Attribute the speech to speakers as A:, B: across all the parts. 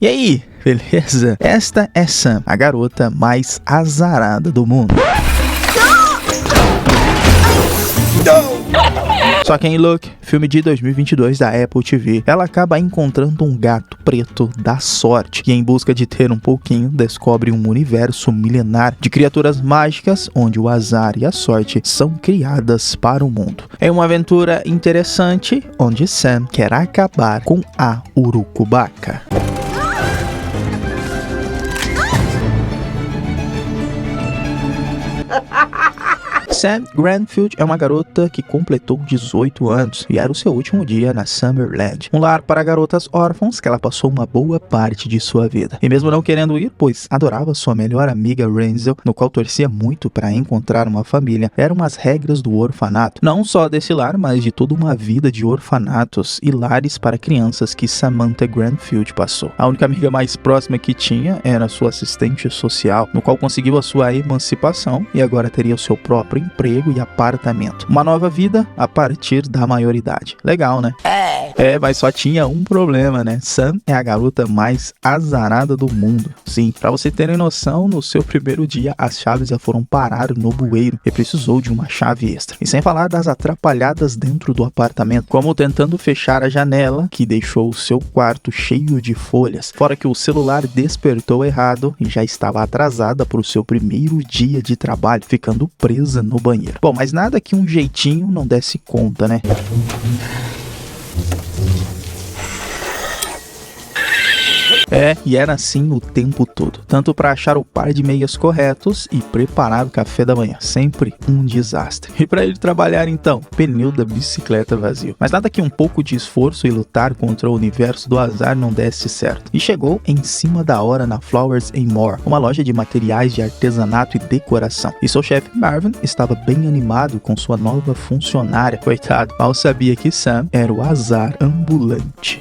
A: E aí, beleza? Esta é Sam, a garota mais azarada do mundo. Só que em Look, filme de 2022 da Apple TV, ela acaba encontrando um gato preto da sorte, que em busca de ter um pouquinho, descobre um universo milenar de criaturas mágicas onde o azar e a sorte são criadas para o mundo. É uma aventura interessante onde Sam quer acabar com a urucubaca. Sam Granfield é uma garota que completou 18 anos e era o seu último dia na Summerland, um lar para garotas órfãos que ela passou uma boa parte de sua vida. E mesmo não querendo ir, pois adorava sua melhor amiga Renzel, no qual torcia muito para encontrar uma família, eram as regras do orfanato. Não só desse lar, mas de toda uma vida de orfanatos e lares para crianças que Samantha Granfield passou. A única amiga mais próxima que tinha era sua assistente social, no qual conseguiu a sua emancipação e agora teria o seu próprio emprego e apartamento. Uma nova vida a partir da maioridade. Legal, né? Mas só tinha um problema, né? Sam é a garota mais azarada do mundo. Sim, pra você terem noção, no seu primeiro dia as chaves já foram parar no bueiro e precisou de uma chave extra. E sem falar das atrapalhadas dentro do apartamento, como tentando fechar a janela, que deixou o seu quarto cheio de folhas. Fora que o celular despertou errado e já estava atrasada para o seu primeiro dia de trabalho, ficando presa no banheiro. Bom, mas nada que um jeitinho não desse conta, né? E era assim o tempo todo. Tanto para achar o par de meias corretos e preparar o café da manhã. Sempre um desastre. E para ele trabalhar então, pneu da bicicleta vazio. Mas nada que um pouco de esforço e lutar contra o universo do azar não desse certo. E chegou em cima da hora na Flowers & More, uma loja de materiais de artesanato e decoração. E seu chefe Marvin estava bem animado com sua nova funcionária. Coitado, mal sabia que Sam era o azar ambulante.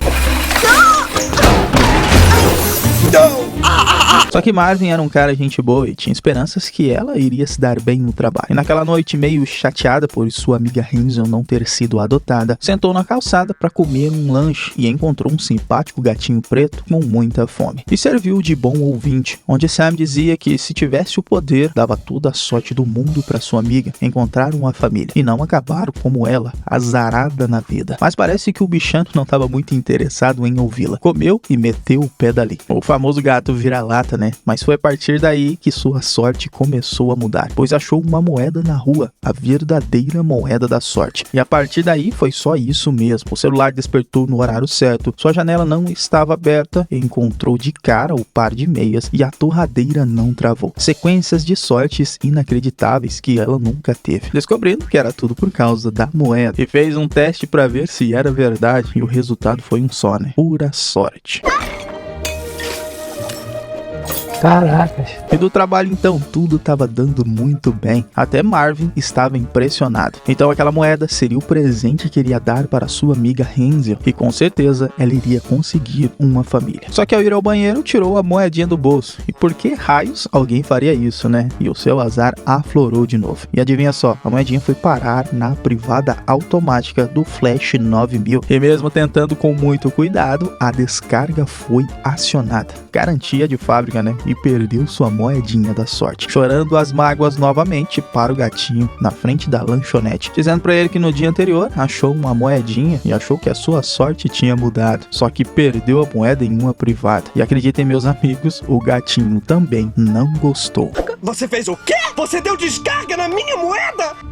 A: Só que Marvin era um cara gente boa e tinha esperanças que ela iria se dar bem no trabalho. E naquela noite, meio chateada por sua amiga Renzel não ter sido adotada, sentou na calçada para comer um lanche e encontrou um simpático gatinho preto com muita fome. E serviu de bom ouvinte, onde Sam dizia que se tivesse o poder, dava toda a sorte do mundo para sua amiga encontrar uma família e não acabar como ela, azarada na vida. Mas parece que o bichano não estava muito interessado em ouvi-la. Comeu e meteu o pé dali. O famoso gato vira-lata, né? Mas foi a partir daí que sua sorte começou a mudar, pois achou uma moeda na rua, a verdadeira moeda da sorte. E a partir daí foi só isso mesmo. O celular despertou no horário certo, sua janela não estava aberta, encontrou de cara o par de meias e a torradeira não travou. Sequências de sortes inacreditáveis que ela nunca teve, descobrindo que era tudo por causa da moeda. E fez um teste para ver se era verdade e o resultado foi um só, né? Pura sorte.
B: Caracas.
A: E do trabalho então, tudo estava dando muito bem. Até Marvin estava impressionado. Então aquela moeda seria o presente que ele ia dar para sua amiga Renzel. E com certeza ela iria conseguir uma família. Só que ao ir ao banheiro, tirou a moedinha do bolso. E por que raios alguém faria isso, né? E o seu azar aflorou de novo. E adivinha só, a moedinha foi parar na privada automática do Flash 9000. E mesmo tentando com muito cuidado, a descarga foi acionada. Garantia de fábrica, né? E perdeu sua moedinha da sorte, chorando as mágoas novamente para o gatinho na frente da lanchonete, dizendo para ele que no dia anterior achou uma moedinha e achou que a sua sorte tinha mudado, só que perdeu a moeda em uma privada. E acreditem, meus amigos, o gatinho também não gostou.
C: Você fez o quê? Você deu descarga na minha moeda?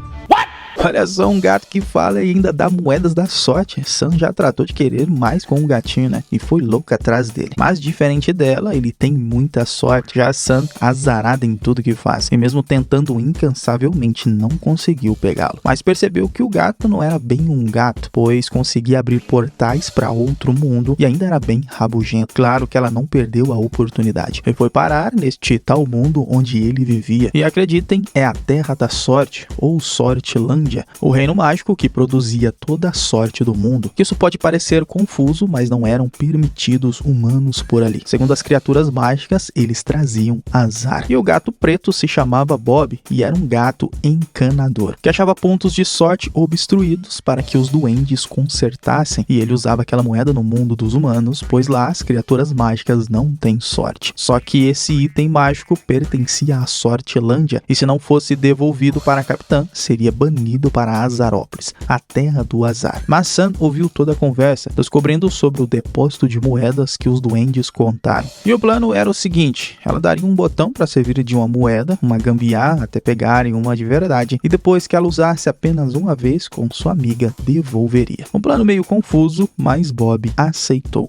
A: Olha só, um gato que fala e ainda dá moedas da sorte. Sam já tratou de querer mais com o gatinho, né? E foi louco atrás dele. Mas diferente dela, ele tem muita sorte. Já Sam, azarada em tudo que faz. E mesmo tentando incansavelmente, não conseguiu pegá-lo. Mas percebeu que o gato não era bem um gato, pois conseguia abrir portais para outro mundo e ainda era bem rabugento. Claro que ela não perdeu a oportunidade. E foi parar neste tal mundo onde ele vivia. E acreditem, é a Terra da Sorte, ou Sortelândia, Sortilândia, o reino mágico que produzia toda a sorte do mundo. Isso pode parecer confuso, mas não eram permitidos humanos por ali. Segundo as criaturas mágicas, eles traziam azar. E o gato preto se chamava Bob e era um gato encanador, que achava pontos de sorte obstruídos para que os duendes consertassem, e ele usava aquela moeda no mundo dos humanos, pois lá as criaturas mágicas não têm sorte. Só que esse item mágico pertencia à Sortilândia, e se não fosse devolvido para a capitã, seria banido para Azarópolis, a terra do azar. Mas Sam ouviu toda a conversa, descobrindo sobre o depósito de moedas que os duendes contaram. E o plano era o seguinte: ela daria um botão para servir de uma moeda, uma gambiarra até pegarem uma de verdade, e depois que ela usasse apenas uma vez com sua amiga, devolveria. Um plano meio confuso, mas Bob aceitou.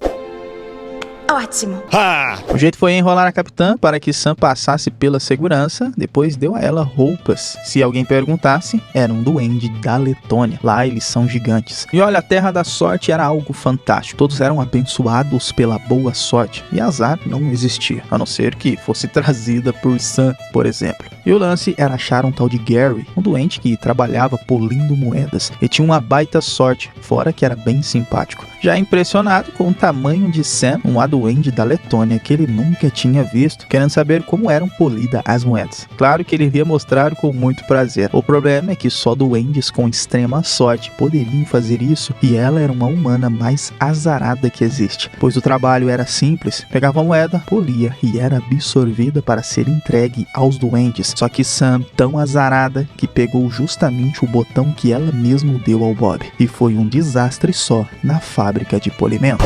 D: Ótimo.
A: O jeito foi enrolar a capitã para que Sam passasse pela segurança, depois deu a ela roupas. Se alguém perguntasse, era um duende da Letônia. Lá eles são gigantes. E olha, a Terra da Sorte era algo fantástico. Todos eram abençoados pela boa sorte. E azar não existia, a não ser que fosse trazida por Sam, por exemplo. E o lance era achar um tal de Gary, um doente que trabalhava polindo moedas. E tinha uma baita sorte, fora que era bem simpático. Já impressionado com o tamanho de Sam, um duende da Letônia que ele nunca tinha visto, querendo saber como eram polidas as moedas. Claro que ele iria mostrar com muito prazer. O problema é que só duendes com extrema sorte poderiam fazer isso, e ela era uma humana mais azarada que existe, pois o trabalho era simples: pegava a moeda, polia e era absorvida para ser entregue aos duendes. Só que Sam, tão azarada, que pegou justamente o botão que ela mesma deu ao Bob, e foi um desastre só na fábrica de polimento.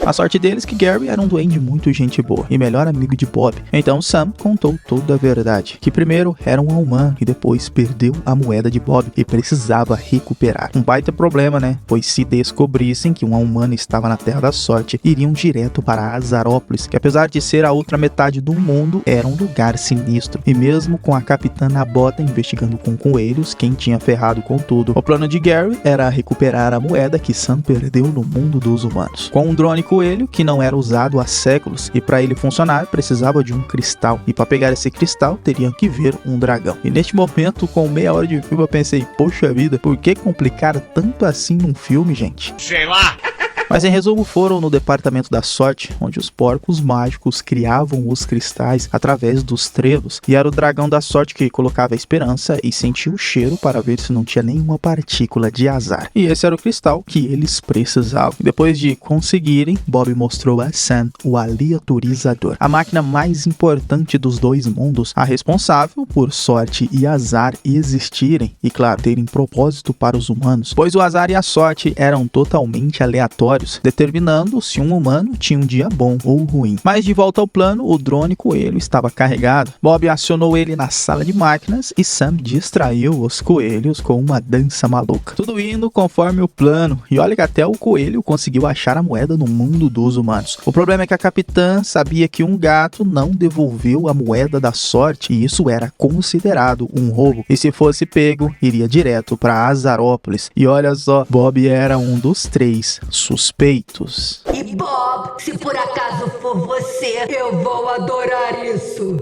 A: A sorte deles é que Gary era um duende muito gente boa e melhor amigo de Bob. Então Sam contou toda a verdade, que primeiro era um humano e depois perdeu a moeda de Bob e precisava recuperar. Um baita problema, né? Pois se descobrissem que uma humana estava na Terra da Sorte, iriam direto para Azarópolis, que apesar de ser a outra metade do mundo, era um lugar sinistro. E mesmo com a capitã na bota investigando com coelhos quem tinha ferrado com tudo, o plano de Gary era recuperar a moeda que Sam perdeu no mundo dos humanos. Com um drone coelho que não era usado há séculos, e para ele funcionar precisava de um cristal, e para pegar esse cristal teriam que ver um dragão. E neste momento, com meia hora de filme, eu pensei: poxa vida, por que complicar tanto assim num filme, gente?
C: Sei lá.
A: Mas em resumo, foram no departamento da sorte, onde os porcos mágicos criavam os cristais através dos trevos, e era o dragão da sorte que colocava a esperança e sentia o cheiro para ver se não tinha nenhuma partícula de azar. E esse era o cristal que eles precisavam. E depois de conseguirem, Bob mostrou a Sam o aleatorizador, a máquina mais importante dos dois mundos, a responsável por sorte e azar existirem e, claro, terem propósito para os humanos, pois o azar e a sorte eram totalmente aleatórios, determinando se um humano tinha um dia bom ou ruim. Mas de volta ao plano, o drone coelho estava carregado. Bob acionou ele na sala de máquinas e Sam distraiu os coelhos com uma dança maluca. Tudo indo conforme o plano, e olha que até o coelho conseguiu achar a moeda no mundo dos humanos. O problema é que a capitã sabia que um gato não devolveu a moeda da sorte, e isso era considerado um roubo. E se fosse pego, iria direto para Azarópolis. E olha só, Bob era um dos 3 suspeitos.
D: E Bob, se por acaso for você, eu vou adorar isso.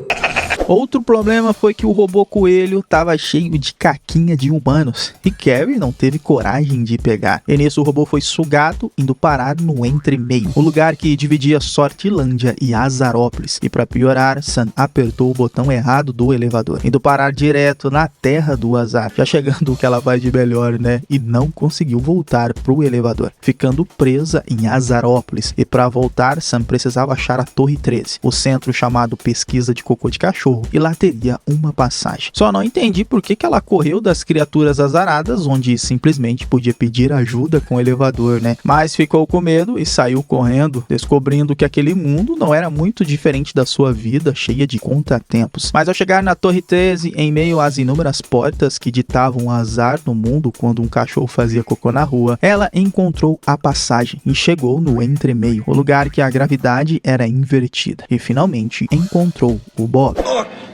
A: Outro problema foi que o robô coelho estava cheio de caquinha de humanos, e Gary não teve coragem de pegar. E nisso o robô foi sugado, indo parar no entremeio, o lugar que dividia Sortilândia e Azarópolis. E para piorar, Sam apertou o botão errado do elevador, indo parar direto na Terra do Azar, já chegando o que ela vai de melhor, né? E não conseguiu voltar pro elevador, ficando presa em Azarópolis. E para voltar, Sam precisava achar a Torre 13, o centro chamado Pesquisa de Cocô de Cachorro, e lá teria uma passagem. Só não entendi por que ela correu das criaturas azaradas, onde simplesmente podia pedir ajuda com o elevador, né? Mas ficou com medo e saiu correndo, descobrindo que aquele mundo não era muito diferente da sua vida, cheia de contratempos. Mas ao chegar na Torre 13, em meio às inúmeras portas que ditavam o azar no mundo quando um cachorro fazia cocô na rua, ela encontrou a passagem e chegou no entremeio, o lugar que a gravidade era invertida, e finalmente encontrou o Bob.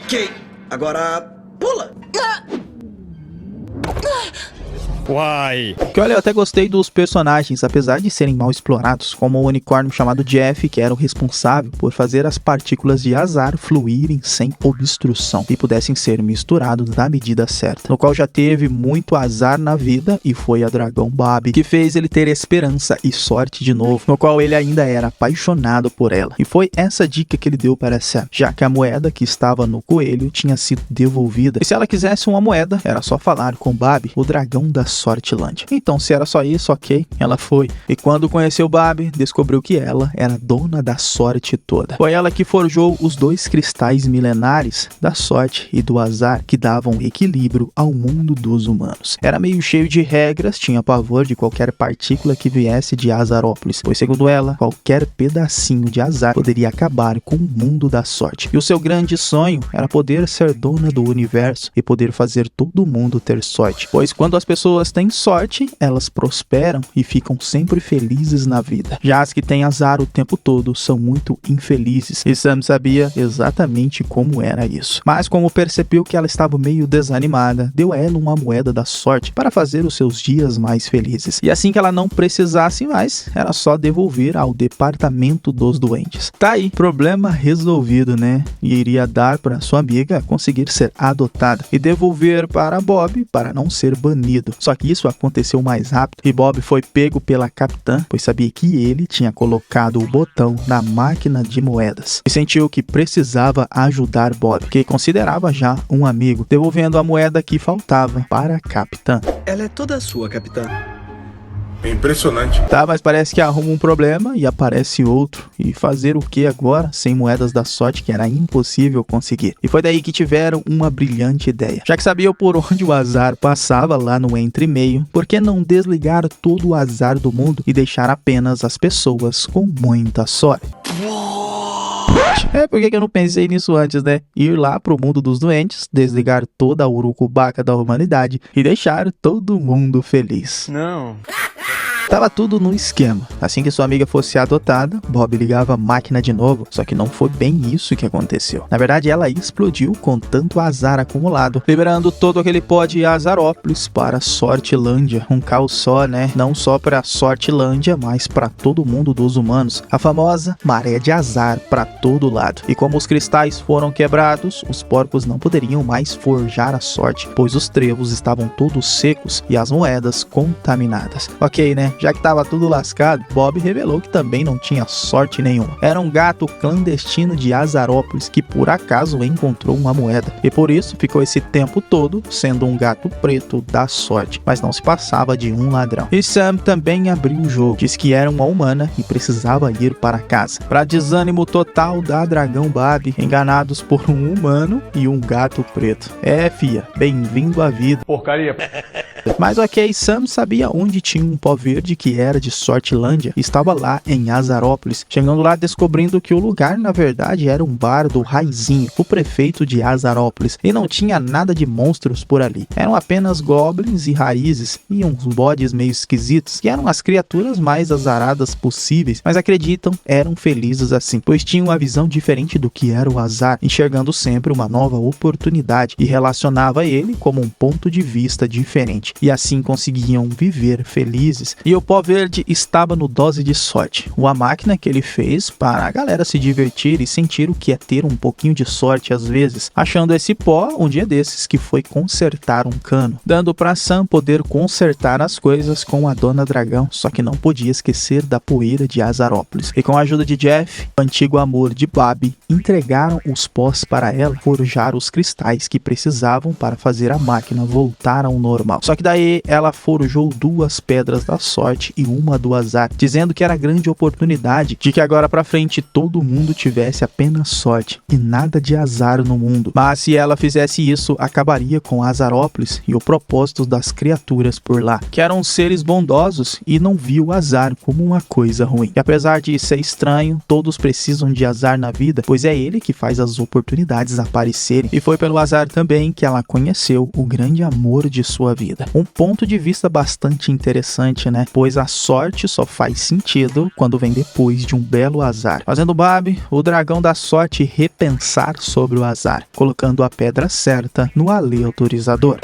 C: Ok, agora pula. Uai.
A: Que olha, eu até gostei dos personagens, apesar de serem mal explorados, como o unicórnio chamado Jeff, que era o responsável por fazer as partículas de azar fluírem sem obstrução e pudessem ser misturados na medida certa. No qual já teve muito azar na vida e foi a dragão Bob que fez ele ter esperança e sorte de novo, no qual ele ainda era apaixonado por ela. E foi essa dica que ele deu para Sam, já que a moeda que estava no coelho tinha sido devolvida. E se ela quisesse uma moeda, era só falar com Bob, o dragão da Sortilândia. Então, se era só isso, ok, ela foi. E quando conheceu Bob, descobriu que ela era dona da sorte toda. Foi ela que forjou os 2 cristais milenares da sorte e do azar que davam equilíbrio ao mundo dos humanos. Era meio cheio de regras, tinha pavor de qualquer partícula que viesse de Azarópolis, pois segundo ela, qualquer pedacinho de azar poderia acabar com o mundo da sorte. E o seu grande sonho era poder ser dona do universo e poder fazer todo mundo ter sorte, pois quando as pessoas têm sorte, elas prosperam e ficam sempre felizes na vida. Já as que têm azar o tempo todo são muito infelizes, e Sam sabia exatamente como era isso. Mas como percebeu que ela estava meio desanimada, deu a ela uma moeda da sorte para fazer os seus dias mais felizes. E assim que ela não precisasse mais, era só devolver ao departamento dos doentes. Tá aí, problema resolvido, né? E iria dar para sua amiga conseguir ser adotada e devolver para Bob para não ser banido. Só que isso aconteceu mais rápido e Bob foi pego pela capitã, pois sabia que ele tinha colocado o botão na máquina de moedas e sentiu que precisava ajudar Bob, que considerava já um amigo, devolvendo a moeda que faltava para a capitã.
C: Ela é toda sua, capitã.
E: É impressionante.
A: Tá, mas parece que arruma um problema e aparece outro. E fazer o que agora? Sem moedas da sorte, que era impossível conseguir. E foi daí que tiveram uma brilhante ideia. Já que sabiam por onde o azar passava lá no entre-meio, por que não desligar todo o azar do mundo e deixar apenas as pessoas com muita sorte? Por que eu não pensei nisso antes, né? Ir lá pro mundo dos doentes, desligar toda a urucubaca da humanidade e deixar todo mundo feliz.
C: Não.
A: Tava tudo no esquema. Assim que sua amiga fosse adotada, Bob ligava a máquina de novo, só que não foi bem isso que aconteceu. Na verdade, ela explodiu com tanto azar acumulado, liberando todo aquele pó de Azarópolis para Sortilândia. Um caos só, né? Não só para Sortilândia, mas para todo mundo dos humanos. A famosa maré de azar para todo lado. E como os cristais foram quebrados, os porcos não poderiam mais forjar a sorte, pois os trevos estavam todos secos e as moedas contaminadas. Ok, né? Já que estava tudo lascado, Bob revelou que também não tinha sorte nenhuma. Era um gato clandestino de Azarópolis que por acaso encontrou uma moeda. E por isso ficou esse tempo todo sendo um gato preto da sorte. Mas não se passava de um ladrão. E Sam também abriu o jogo. Disse que era uma humana e precisava ir para casa. Para desânimo total da dragão Bob, enganados por um humano e um gato preto. Fia, bem-vindo à vida.
B: Porcaria.
A: Mas ok, Sam sabia onde tinha um pó verde que era de Sortilândia e estava lá em Azarópolis, chegando lá descobrindo que o lugar na verdade era um bar do Raizinho, o prefeito de Azarópolis, e não tinha nada de monstros por ali. Eram apenas goblins e raízes e uns bodes meio esquisitos, que eram as criaturas mais azaradas possíveis, mas acreditam, eram felizes assim, pois tinham uma visão diferente do que era o azar, enxergando sempre uma nova oportunidade e relacionava ele como um ponto de vista diferente. E assim conseguiam viver felizes. E o pó verde estava no dose de sorte, uma máquina que ele fez para a galera se divertir e sentir o que é ter um pouquinho de sorte às vezes, achando esse pó um dia desses que foi consertar um cano, dando para Sam poder consertar as coisas com a Dona Dragão, só que não podia esquecer da poeira de Azarópolis. E com a ajuda de Jeff, o antigo amor de Bob, entregaram os pós para ela forjar os cristais que precisavam para fazer a máquina voltar ao normal. Só que daí ela forjou 2 pedras da sorte e uma do azar, dizendo que era grande oportunidade de que agora pra frente todo mundo tivesse apenas sorte e nada de azar no mundo. Mas se ela fizesse isso, acabaria com Azarópolis e o propósito das criaturas por lá, que eram seres bondosos e não viu o azar como uma coisa ruim. E apesar de ser estranho, todos precisam de azar na vida, pois é ele que faz as oportunidades aparecerem. E foi pelo azar também que ela conheceu o grande amor de sua vida. Um ponto de vista bastante interessante, né? Pois a sorte só faz sentido quando vem depois de um belo azar, fazendo Bob, o dragão da sorte, repensar sobre o azar, colocando a pedra certa no aleatorizador.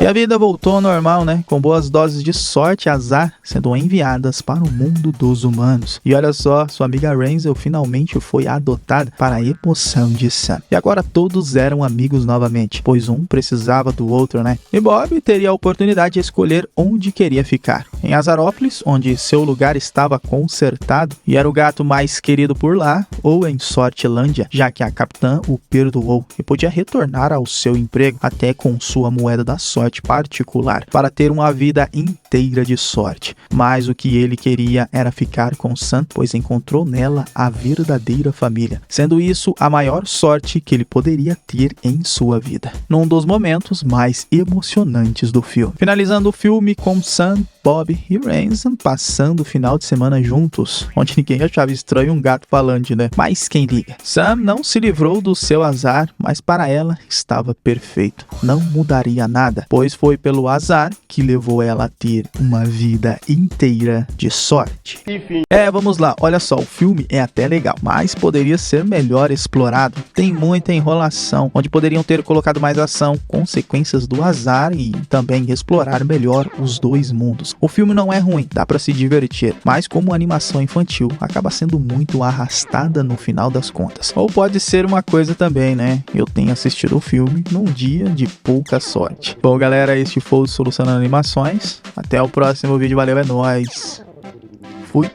A: E a vida voltou ao normal, né? Com boas doses de sorte e azar sendo enviadas para o mundo dos humanos. E olha só, sua amiga Rainzel finalmente foi adotada para a emoção de Sam. E agora todos eram amigos novamente, pois um precisava do outro, né? E Bob teria a oportunidade de escolher onde queria ficar. Em Azarópolis, onde seu lugar estava consertado e era o gato mais querido por lá, ou em Sortilândia, já que a capitã o perdoou e podia retornar ao seu emprego, até com sua moeda da sorte particular, para ter uma vida inteira de sorte. Mas o que ele queria era ficar com Sam, pois encontrou nela a verdadeira família, sendo isso a maior sorte que ele poderia ter em sua vida, num dos momentos mais emocionantes do filme. Finalizando o filme com Sam, Bob e Rainzel passando o final de semana juntos, onde ninguém achava estranho um gato falante, né? Mas quem liga? Sam não se livrou do seu azar, mas para ela estava perfeito. Não mudaria nada, pois foi pelo azar que levou ela a ter uma vida inteira de sorte. Vamos lá, olha só, o filme é até legal, mas poderia ser melhor explorado. Tem muita enrolação, onde poderiam ter colocado mais ação, consequências do azar e também explorar melhor os dois mundos. O filme não é ruim, dá pra se divertir, mas como animação infantil, acaba sendo muito arrastada no final das contas. Ou pode ser uma coisa também, né? Eu tenho assistido o filme num dia de pouca sorte. Bom, galera, este foi o Solucionando Animações. Até o próximo vídeo, valeu, é nóis. Fui.